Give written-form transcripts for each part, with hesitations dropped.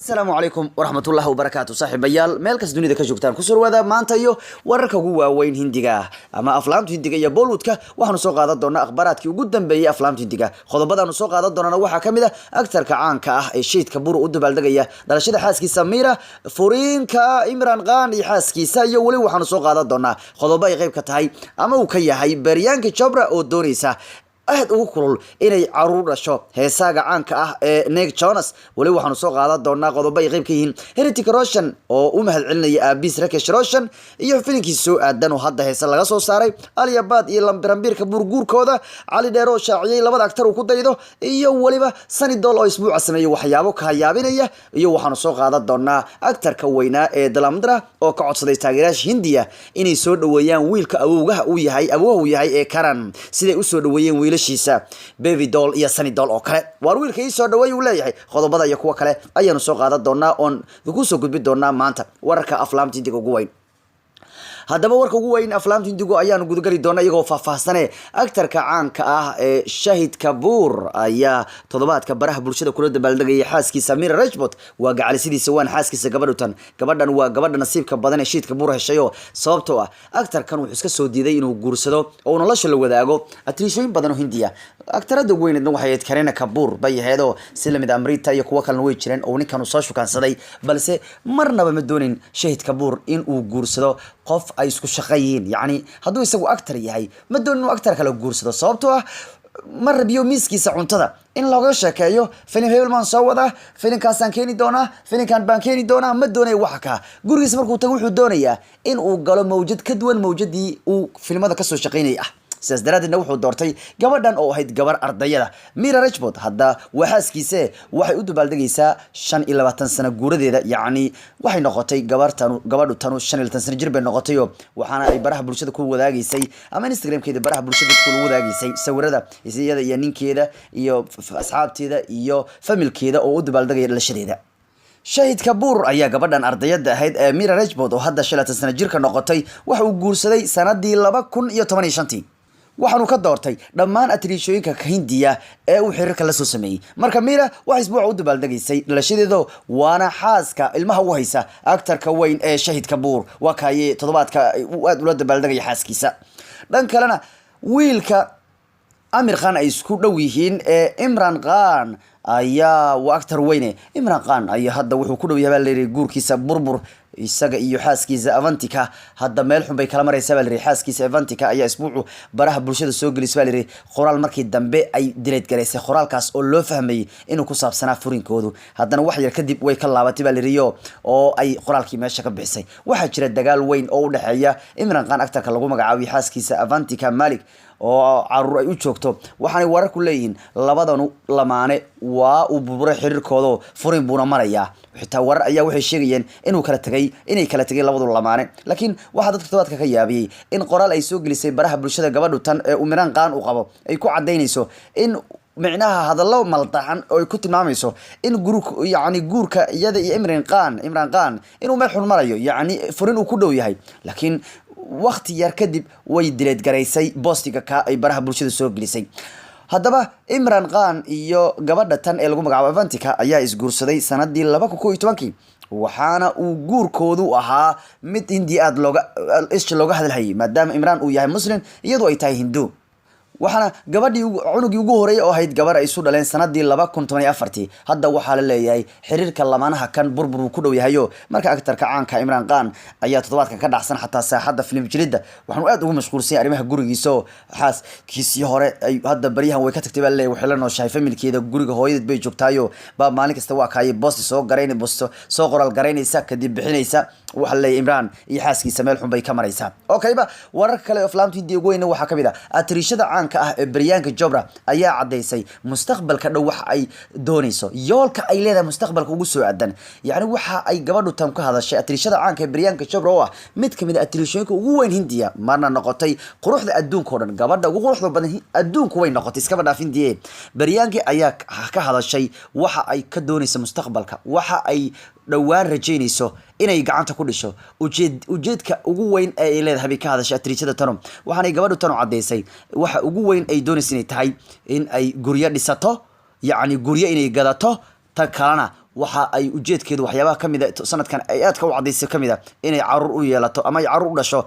السلام عليكم ورحمة الله وبركاته صاحب بيال مالكس دنيا ka joogtaan ku soo wada maanta iyo wararka ugu waaweyn Hindiga ama aflaamta Hindiga iyo Bollywoodka waxaanu soo qaadan doonaa akhbaraadkii ugu dambeeyay aflaamta Hindiga qodobadaanu soo qaadan doonana waxa kamid ah aktarka caanka ah ee Shahid Kapoor u dabaaldegaya dhalashada xaaskiisa Meera furiinka Imran Khan iyo xaaskiisa iyo wali waxaanu soo qaadan doonaa qodobo ay qayb ka tahay ama uu ka yahay Priyanka Chopra oo doonaysa aad ugu kulul inay caruur dhasho heesaaga caanka ah ee Nick Jonas wali waxaanu soo qaadan doonaa qodobo ay qayb ka yihiin Hrithik Roshan oo u mahad celinaya Abis Rakesh Roshan iyo filimkiisa soo aadan oo hadda heesa laga soo saaray Alia Bhatt iyo Ranbir burguurkooda Ali Dheero shaaciyay labada aktar uu ku daydo iyo waliba Sunny Deol oo isbuuca sameeyay waxyaabo ka yaabinaya iyo waxaanu soo qaadan doonaa aktarka weynaa ee Dhalamdra oo ka codsaday taageerayaasha Hindiya inay soo dhaweeyaan wiilka awowgaha uu yahay ee Karan siday u soo dhaweeyeen wiilashiisa Baby Doll iyo Sunny Deol oo kale war wiilka ii soo dhaweey uu leeyahay qodobada iyo kuwa kale ayaanu soo qaadan doonaa oon ku soo gudbin doonaa maanta wararka aflaamta Hindiga ugu weyn haddaba warka ugu weyn aflaamta Hindiga ayaanu gudagali doonaa iyagoo faahfaahsan aktarka caanka ah ee Shahid Kapoor ayaa toddobaadka baraha bulshada kula dabaaldegay xaaskiisa Meera Rajput waa gacalisidiisa waan xaaskiisa gabadhan waa gabadha nasiibka badan ee Shahid Kapoor heshayo sababtoo ah aktarkan wuxuu iska soo diiday inuu guursado oo nolosha la wadaago atriishooyin badan oo Hindiya aktarada weynadna waxay ahayd Kareena Kapoor bayaheedo si lamid Amrita iyo kuwa kale way jireen oo ninkan uu soo shukaansaday balse marnaba ma doonin Shahid Kapoor in uu guursado qof ay isku shaqeeyeen yani haduu isagu actor yahay ma doonin inuu actor kale guursado sababtoo ah mar biyo miiskiisa cuntada in looga sheekeeyo filim Hebelman soo wada filimkaasaan keeni doonaa filimkan baan keeni doonaa ma doonay waxa ka gurigiisa markuu tago wuxuu doonayaa in uu galo mawjad ka duwan mawjadii uu filimada ka soo shaqeynay sidaas daraaddeedna wuxuu doortay gabadhan oo ahayd gabar ardayada Meera Rajput hadda waxaaskiisa waxay u dabaaldegaysaa 25 sano guuradeeda yacni waxay noqotay gabadhu tanu 25 sano jir bay noqotay waxaana ay baraha bulshada ku wadaagaysay ama Instagram-keeda baraha bulshada ku wadaagaysay sawirada iyada iyo ninkeeda iyo asxaabteeda iyo familkeeda oo u dabaaldegaya dhalashadeeda Shahid Kapoor ayaa gabadhan ardayada ahayd ee Meera Rajput oo hadda 25 sano jirka noqotay waxa uu guursaday sanadii 2015 waxaanu ka doortay dhammaan atriishooyinka Hindiya ee uu xiriirka la soo sameeyay marka Meera waxa isbuuca u dabaaldegaysay dhalashadeeda waana xaaska ilmaha u haysa aktarka weyn ee Shahid Kapoor waa kaayay toddobaadka aad ula dabaaldegay xaaskiisa dhan kalena wiilka Amir Khan ay isku dhow yihiin ee Imran Khan ayaa waa aktar weyne Imran Khan ayaa hadda wuxuu ku dhow yahay guurkiisa burbur isaga iyo xaaskiisa Avantika hadda meel xun bay kala maraysaa baa xaaskiisa Avantika ayaa isbuucu baraha bulshada soo gelisay baa qoraal markii dambe ay dileed gareysay qoraalkaas oo loo fahmay inuu ku saabsanaa furinkoodu haddana wax yar kadib way ka laabatay baa oo ay qoraalkii meesha ka bixisay waxa jira dagaal weyn oo u dhaxeeya Imran Khan aktarka lagu magacaabay xaaskiisa Avantika Malik oo caruur ay u joogto waxaanay warar ku leeyihiin labadanu lamaane waa uu burbure xiriirkooda furin buuna maraya xitaa warar ayaa waxay sheegayeen inay kala tagay labadu lamaane laakiin waxa dadka tobaadka ka yaabiyay in qoraal ay soo gelisay baraha bulshada gabadhu tan ee Imran Khan uu qabo ay ku cadeynayso in micnaha hadallo maldahan oo ku tilmaamayso in guurka iyada iyo Imran Khan inuu meel xun marayo yani furin uu ku dhow yahay laakiin waqti yar kadib way dileed gareysay boostiga ka ay baraha bulshada soo gelisay haddaba Imran Khan iyo gabadha tan ee lagu magacaabo Avantika ayaa isguursaday sanadii 2011 waxaana uu guurkoodu ahaa mid Hindiya aad looga hadalhayay maadaama Imran uu yahay muslim iyadoo ay tahay Hindu waxaana gabadhii cunugii ugu horeeyay oo ahayd gabar ay isu dhaleen sanadii 2014 hadda waxa la leeyahay xiriirka lamaanaha kan burbur ku dhow yahay marka aktarka caanka Imran Khan ayaa toddobaadkan ka dhacsan xataa saaxadda filim jirida waxaanu aad ugu mashquulsan arrimaha gurigiisa xaaskiisii hore ay hadda bariyahan way ka tagtay baa leeyahay waxay la nooshahay familkeeda guriga hooyadeed bay joogtaayo baa maalin kasta waa kaayay bost soo qoraal garaynaysa kadib bixinaysa waxa la leeyahay Imran iyo xaaskiisa meel xun bay ka maraysaa okayba wararka kale aflaamta Hindiya ugu weyn waxa kamid ah atriishada Priyanka Chopra ayaa cadeysay mustaqbalka dhow wax ay doonayso yoolka ay leedahay mustaqbalka ugu soo aadan yani waxa ay gabadhu tan ka hadashay atriishada caanka Priyanka Chopra oo mid kamid ah atriishooyinka ugu weyn Hindiya marna noqotay quruxda adduunka oo dhan gabadha ugu quruxda badan adduunka way noqotay iska badhaaf Hindiya Priyanka ayaa ka hadashay waxa ay ka doonayso mustaqbalka waxa ay dhawaan rajeynayso inay gacanta ku dhisho ujeedka ugu weyn ee ay leedahay ka hadashay atriishada tan waxaanay gabadhu tan cadeysay waxa ugu weyn ay doonayso inay tahay in ay guryo dhisato yani guryo inay gadato ta kalena waxa ay ujeedkeedu waxyaabaha kamid ah sanadkan ay aad ka wacdaysay kamid ah inay carruur u yeelato ama ay carruur u dhasho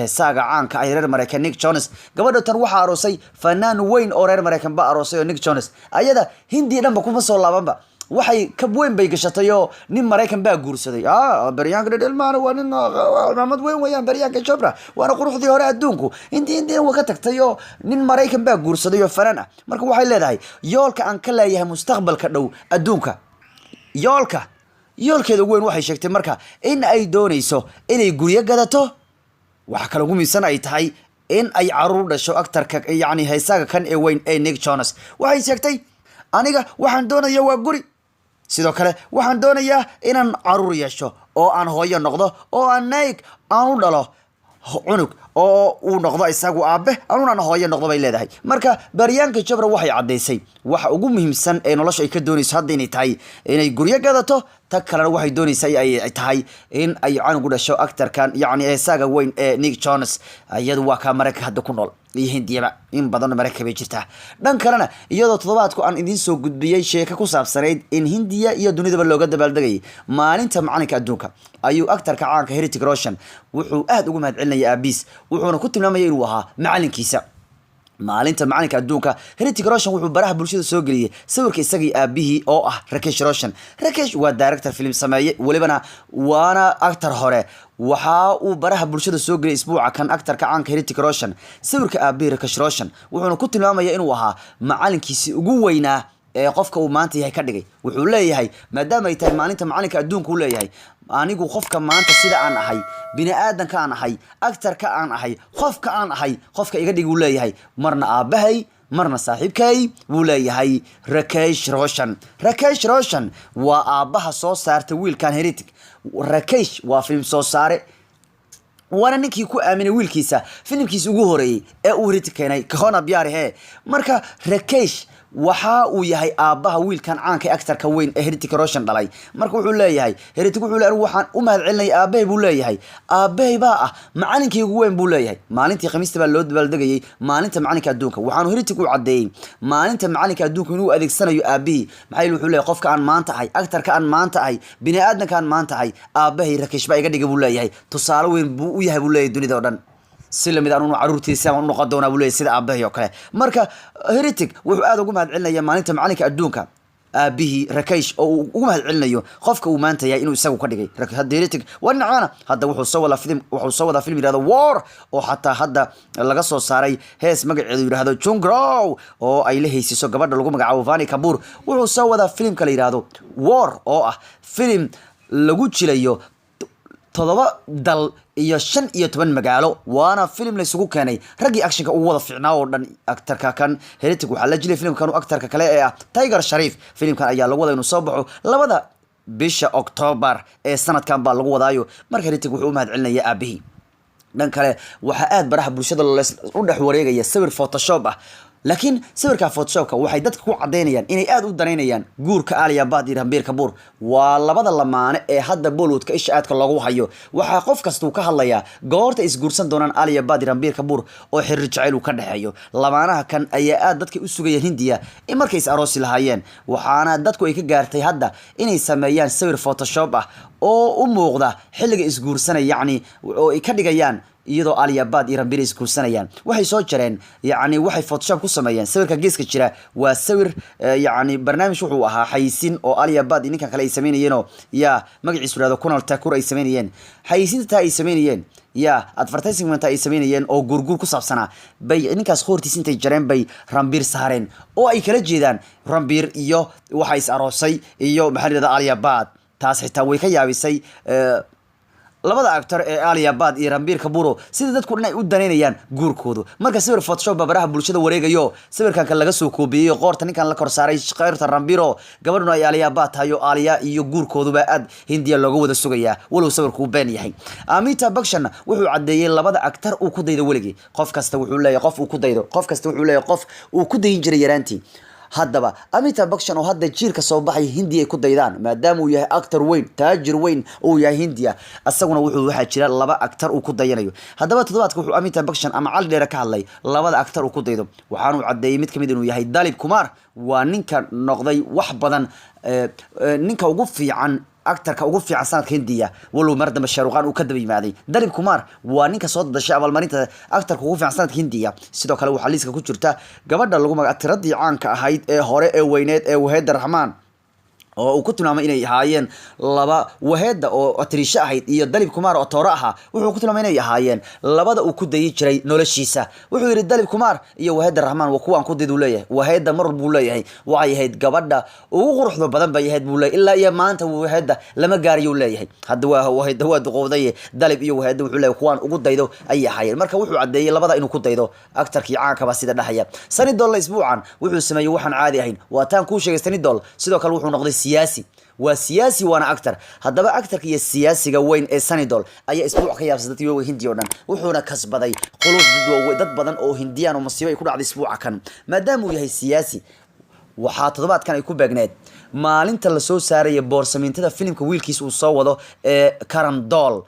heesaaga caanka ah reer Mareykan Nick Jonas gabadha tan waxa aroosay fanaan weyn oo reer Mareykan ba aroosay oo Nick Jonas ayada hindi dhanba kuma soo laabanba waxay ka weyn bay gashatay oo nin Mareykan baa guursaday baryaanka dhalmaana waa nin ramad weyn weeyaan baryaanka Chopra waana quruxdii hore adduunku intii waa ka tagtay oo nin Mareykan baa guursaday oo fanaan ah marka waxay leedahay yoolka aan ka leeyahay mustaqbalka dhow adduunka yoolkeeda weyn waxay sheegtay marka in ay doonayso inay guryo gadato waxa kale ugu miisan ay tahay in ay carruur dhasho aktarka yani heesaaga kan ee weyn ee Nick Jonas waxay sheegtay aniga waxaan doonayaa waa guri sidoo kale waxaan doonayaa inaan carruur yeesho oo aan hooyo noqdo oo aan Nick aan u dhalo cunug oo uu noqdo isagu aabe anuna hooyo noqdo bay leedahay marka baryaanka Chopra waxay cadeysay waxa ugu muhiimsan ee nolosha ay ka doonayso hadda inay tahay inay guryo gadato ta kalena waxay doonaysaa ay tahay in ay cunug dhasho aktarkan yani heesaaga weyn ee Nick Jonas iyadu waa ka Mareykan hadda ku nool iyo Hindiyaba in badan Mareykan bay jirtaa dhan kalena iyadoo toddobaadku aan idin soo gudbiyay sheeko ku saabsaneyd in Hindiya iyo dunidaba looga dabaaldegay maalinta macalinka adduunka ayuu aktarka caanka Hrithik Roshan wuxuu aad ugu mahadcelinayay aabiis wuxuuna ku tilmaamayay inuu ahaa macalinkiisa maalinta macalinka adduunka Hrithik Roshan wuxuu baraha bulshada soo geliyay sawirka isagii aabihii oo ah Rakesh Roshan Rakesh waa director film sameeyay walibana waana actor hore waxa uu baraha bulshada soo geliyay isbuuca kan actorka caanka Hrithik Roshan sawirka aabihii Rakesh Roshan wuxuuna ku tilmaamayay inuu ahaa macalinkiisii ugu weynaa ee qofka uu maanta yahay ka dhigay wuxuu leeyahay maadaama ay tahay maalinta macalinka adduunka uu leeyahay anigu qofka maanta sida aan ahay bini aadanka aan ahay actorka aan ahay qofka iga dhig uu leeyahay marna aabahay marna saaxiibkay wuu leeyahay Rakesh Roshan waa aabaha soo saartay wiilkan Hrithik Rakesh waa film soo saare waana ninkii ku aaminay wiilkiisa filimkiisa ugu horeeyay ee uu Hrithik keenay kahona biyaar marka Rakesh waxa uu yahay aabaha wiilkan caanka actorka weyn ee Hrithik Roshan dhalay marka wuxuu leeyahay Hrithik wuxuu leeyahay waxaan u mahadcelinay aabahay buu leeyahay aabahay baa ah macalinkii ugu weyn buu leeyahay maalintii Khamiista baa loo dabaaldegayay maalinta macalinka adduunka waxaanu Hrithik u cadeeyay maalinta macalinka adduunka inuu adeegsanayo aabihi maxay wuxuu leeyahay qofka aan maanta ahay actorka aan maanta ahay bini aadanka aan maanta ahay aabahay Rakesh baa iga dhigay buu leeyahay tusaale weyn buu u yahay buu leeyahay dunida oo dhan سلمي دانو عروتيسا ونقدونا بولي سيدا ابيه وكله marka Hrithik wuxuu aad ugu mahadcelinaya maalinta macalinka adduunka aabihi Rakesh oo ugu mahadcelinayo qofka uu maanta yahay inuu isagu ka dhigay Hrithik wanaana hadda wuxuu soo wada film yiraahdo War oo xataa hadda laga soo saaray hees magaceedu yiraahdo Chungrow oo ay la heesiso gabadha lagu magacaabo Vani Kapoor wuxuu soo wada film kale yiraahdo War oo ah film lagu jilayo 7 dal iyo 15 magaalo waana film la isugu keenay ragii actionka ugu wada fiicnaa oo dhan actorka kan Hrithik waxa la jilay filmkan uu actorka kale ee Tiger Sharif filmkan ayaa lagu wadaa inuu soo baxo labada bisha October ee sanadkan baa lagu wadaayo marka Hrithik wuxuu u mahadcelinaya aabihi dhan kale waxa aad baraha bulshada u dhex wareegaya sawir Photoshop laakiin sawirka Photoshopka waxay dadka ku cadeynayaan inay aad u daneynayaan guurka Alia Bhatt iyo Ranbir Kapoor waa labada lamaane ee hadda Bollywoodka isha aadka loogu hayo waxa qof kasta ka hadlaya goorta isguursan doonaan Alia Bhatt iyo Ranbir Kapoor oo xiriir jacayl uu ka dhaxeeyo lamaanaha kan ayaa aad dadka u sugayeen Hindiya in markay is aroosi lahaayeen waxaana dadku ay ka gaartay hadda inay sameeyaan sawir Photoshop oo u muuqda xilliga isguursanay yani oo ay ka dhigayaan iyadoo Alia Bhatt iyo Ranbir isguursanayaan waxay soo jareen yani waxay Photoshop ku sameeyeen sawirka geeska jira waa sawir yani barnaamij wuxuu ahaa xayisiin oo Alia Bhatt ninka kale ay sameeyeen ya magaciisu raado Kunal Thakur ay sameeyeen xayisiinta ay sameeyeen ya advertisement ay sameeyeen oo gurgur ku saabsanaa bay ninkaas qoortiis intay jareen bay Ranbir saareen oo ay kala jeedaan Ranbir iyo waxa is aroosay iyo maxalida Alia Bhatt taas xitaa way ka yaabisay labada actor ee Alia Bhatt iyo Ranbir Kapoor sida dadku dhan ay u daneynayaan guurkoodu marka sawir Photoshop baraha bulshada wareegayo sawirkan kan laga soo koobiyay qoorta ninkan la kor saaray qayrta Ranbir gabadhuna ay Alia Bhatt hayo Alia iyo guurkooduba aad Hindiya looga wada sugaya walow sawirku uu been yahay Amitabh Bachchan wuxuu cadeeyay labada actor uu ku daydo waligi qof kasta wuxuu leeyahay qof uu ku daydo qof kasta wuxuu leeyahay qof uu ku dayin jiray yaraantii haddaba Amitabh Bachchan oo hadda jiilka soo baxay Hindiya ay ku daydaan maadaama uu yahay actor weyn taajir weyn oo yahay Hindiya asaguna wuxuu waxa jira laba actor uu ku dayanayo haddaba toddobaadka wuxuu Amitabh Bachchan ama cali dheer ka hadlay labada actor uu ku daydo waxaanu cadeeyay mid kamid inuu yahay Dalip Kumar waa ninka noqday wax badan ninka ugu fiican actor-ka ugu fiican sanadka Hindiya walow mar dambe Shah Rukh Khan uu ka daba yimaaday Dalip Kumar waa ninka soo dadashay abaalmarinta actor-ka ugu fiican sanadka Hindiya sidoo kale waxaa liiska ku jirta gabadha lagu magacaabo tiradii caanka ahayd ee hore ee weyneed ee Waheed Rahman oo uu ku tilmaamay inay ahaayeen laba Waheeda oo atrisha ahayd iyo Dalip Kumar oo toora aha wuxuu ku tilmaamay inay ahaayeen labada uu ku dayay jiray noloshiisa wuxuu yiri Dalip Kumar iyo Waheed Rahman waa kuwan ku diidu leeyahay Waheeda mar buu leeyahay waxay ahayd gabadha ugu quruxda badan bay ahayd buu leeyahay ilaa iyo maanta Waheeda lama gaariyo leeyahay hadda waa Waheeda waa duqowday Dalip iyo Waheeda wuxuu leeyahay kuwan ugu daydo ay ahaayeen marka wuxuu cadeeyay labada inuu ku daydo actor-kii caanka ba sida dhaxaya Sunny Deol isbuucan wuxuu sameeyay waxaan caadi ahayn waa taan ku sheegay Sunny Deol sidoo kale wuxuu noqday سياسي وسياسي وانا اكتر هذا اكتر كي السياسي وين سانيدول اي اسبوع كيابس dadkii oo Hindiya oo dhan wuxuuna kasbaday qulub dad badan oo Hindiyaan oo masiibo ay ku dhacday isbuuca kan maadaama uu yahay siyaasi waxa toddobaadkan ay ku beegneed maalinta la soo saaray boorsamintada filimka wiilkiisa uu soo wado ee Karan Deol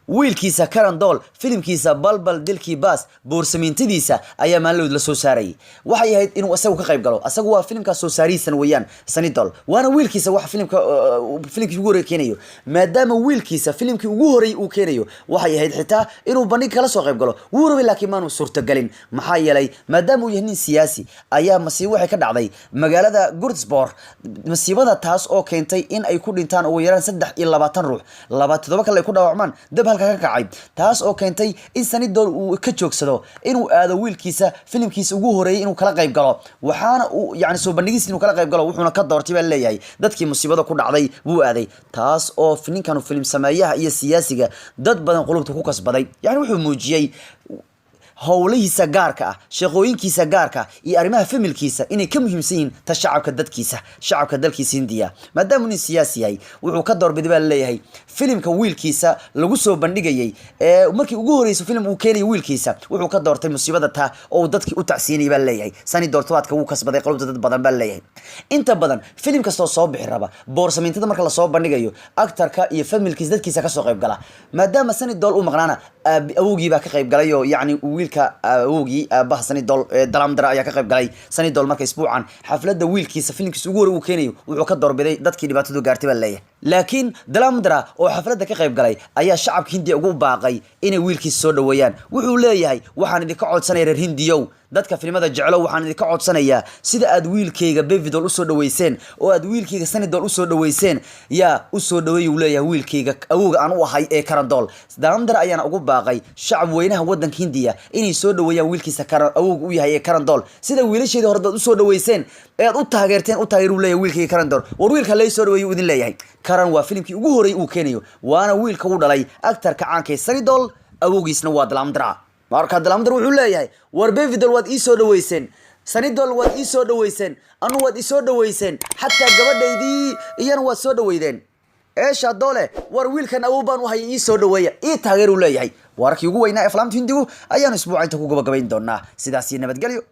wiilkiisa Karan Deol filimkiisa balbal dilkii baas boorsamintadiisa ayaa maalmood la soo saaray waxay ahayd inuu asagu ka qayb galo asagu waa filimka soo saariisan weeyaan Sunny Deol waana wiilkiisa wax filimkii ugu horeeyay keenayo maadaama wiilkiisa filimkii ugu horeeyay uu keenayo waxay ahayd xitaa inuu bandhig kala soo qayb galo wuu rabay laakiin maanu suurta galin maxaa yeelay maadaama uu yahay nin siyaasi ayaa masiibo waxay ka dhacday magaalada Gurdaspur masiibada taas oo keentay in ay ku dhintaan ugu yaraan 23 ruux 27 kale ay ku dhaawacmaan dab ka kacay taas oo keentay in Sunny Deol uu ka joogsado inuu aado wiilkiisa filimkiisa ugu horeeyay inuu kala qayb galo waxaana uu yaani soo bandhigiisa inuu kala qayb galo wuxuuna ka doortay baa leeyahay dadkii musiibada ku dhacday wuu aaday taas oo filimkan film sameeyaha iyo siyaasiga dad badan qulubta ku kasbaday yaani wuxuu muujiyay howlihiisa gaarka ah shaqooyinkiisa gaarka iyo arrimaha familkiisa inay ka muhiimsan yihiin ta shacabka dadkiisa shacabka dalkiisa Hindiya maadaama uu siyaasi yahay wuxuu ka doorbiday baa leeyahay filimka wiilkiisa lagu soo bandhigayay markii ugu horeysay film uu keenay wiilkiisa wuxuu ka doortay musiibada ta oo dadkii u tacsiinay baa leeyahay Sunny Deol tobaadka uu kasbaday qulubta dad badan baa leeyahay inta badan film kasta soo bixi raba boorsamintada marka la soo bandhigayo actor-ka iyo familkiisa dadkiisa ka soo qayb gala maadaama Sunny Deol uu maqnaana awoogiiba ka qayb galay oo yaani wiilka awoogi aabaha Sunny Deol Dalamdara ayaa ka qayb galay Sunny Deol markay isbuucan xafladda wiilkiisa filimkiisa ugu horeeyay uu keenayo wuxuu ka doorbiday dadkii dhibaatadu gaartay baa leeyahay laakiin Dalamdara oo xafladda ka qayb galay ayaa shacabka Hindiya ugu baaqay inay wiilkiisa soo dhaweeyaan wuxuu leeyahay waxaan idinka codsanayaa reer Hindiyow dadka filimada jecel waxaan idinka codsanayaa sida aad wiilkayga Baby Deol u soo dhaweyseen oo aad wiilkayga Sunny Deol u soo dhaweyseen yaa u soo dhaweeyay uu leeyahay wiilkayga awooga aan u ahay ee Karan Deol Dalamdara ayaana ugu baaqay shacab weynaha wadanka Hindiya inay soo dhaweeyaan wiilkiisa Karan awooga u yahay ee Karan Deol sida wiilasheedii hore dad u soo dhaweyseen ee aad u taageerteen u taageer uu leeyahay wiilkayga Karan Deol war wiilka la soo dhaweeyay idin leeyahay Karan waa filimkii ugu horeeyay uu keenayo waana wiilka uu dhalay actor-ka caanka ee Sunny Deol awoogiisna waa Dalamdara marka Dalamdara wuxuu leeyahay war Baby Deol waad ii soo dhaweyseen Sunny Deol waad ii soo dhaweyseen anu waad ii soo dhaweyseen hatta gabadhaydii iyana waad soo dhaweydeen eesha doole war wiilkan awoobaan u hayay ii soo dhaweeya ii taageer uu leeyahay warkii ugu weynaa aflaamta Hindigu ayaan isbuuca inta ku gabagabayn doonaa sidaas iyo nabadgelyo